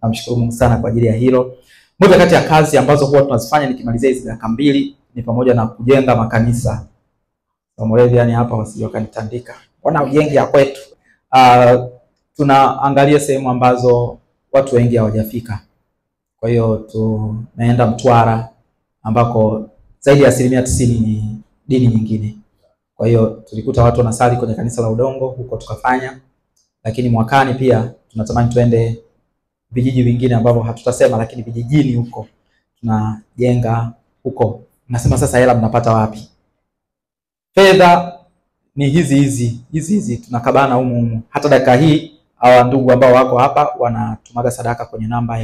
Namshukuru Mungu sana kwa ajili ya hilo. Moja kati ya kazi ambazo huwa tunazifanya nikimalizia hizi dakika mbili ni pamoja na kujenga makanisa. Moravian hapa wasije wakanitandika. Wana ujenzi ya kwetu. Tunaangalia sehemu ambazo watu wengi hawajafika. Kwa hiyo tunaenda Mtwara ambako zaidi ya 90% ni dini nyingine. Kwa hiyo tulikuta watu wanasali kwenye kanisa la udongo huko tukafanya. Lakini mwakani pia tunatamani tuende vijiji vingine ambavyo hatutasema, lakini vijijini huko tunajenga huko. Nasema sasa hela mnapata wapi? Fedha ni hizi tunakabana humu. Hata dakika hii hawa ndugu ambao wako hapa wanatumaga sadaka kwenye namba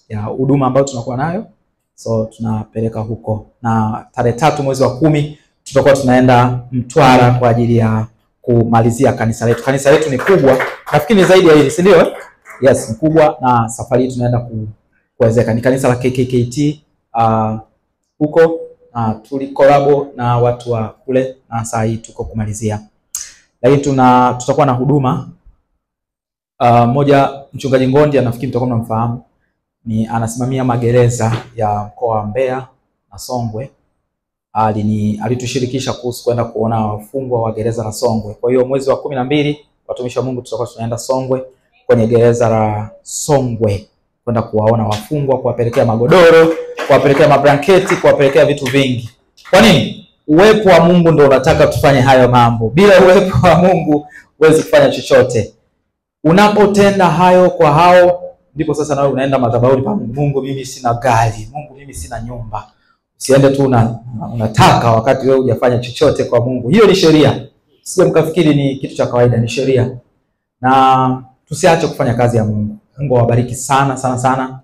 ya huduma ambayo tunakuwa nayo. So tunapeleka huko. Na tarehe 3 mwezi wa 10 tutakuwa tunaenda Mtwara kwa ajili ya kumalizia kanisa letu. Kanisa letu ni kubwa. Nafikiri ni zaidi ya hili, si ndio? Yes, ni kubwa, na safari hii tunaenda kuwezeka. Ni kanisa la KKKT huko. Tulikolabo na watu wa kule na saa hii tuko kumalizia. Lakini tutakuwa na huduma moja. Mchungaji Ngondi nafikiri mtakuwa mnamfahamu, ni anasimamia magereza ya mkoa wa Mbeya na Songwe. Alitushirikisha kuhusu kwenda kuona wafungwa wa gereza la Songwe. Kwa hiyo mwezi wa 12 watumishi wa Mungu tutakuwa tunaenda Songwe, kwenye gereza la Songwe, kwenda kuwaona wafungwa, kuwapelekea magodoro, kuwapelekea mablanketi, kuwapelekea vitu vingi. Kwa nini? Uwepo wa Mungu ndio unataka tufanye hayo mambo. Bila uwepo wa Mungu huwezi kufanya chochote. Unapotenda hayo kwa hao, ndipo sasa nawe unaenda madhabahuni pa Mungu. Mungu, mimi sina gari. Mungu, mimi sina nyumba. Usiende tu unataka wakati wewe hujafanya chochote kwa Mungu. Hiyo ni sheria. Sije mkafikiri ni kitu cha kawaida, ni sheria. Na tusiache kufanya kazi ya Mungu. Mungu awabariki sana sana sana.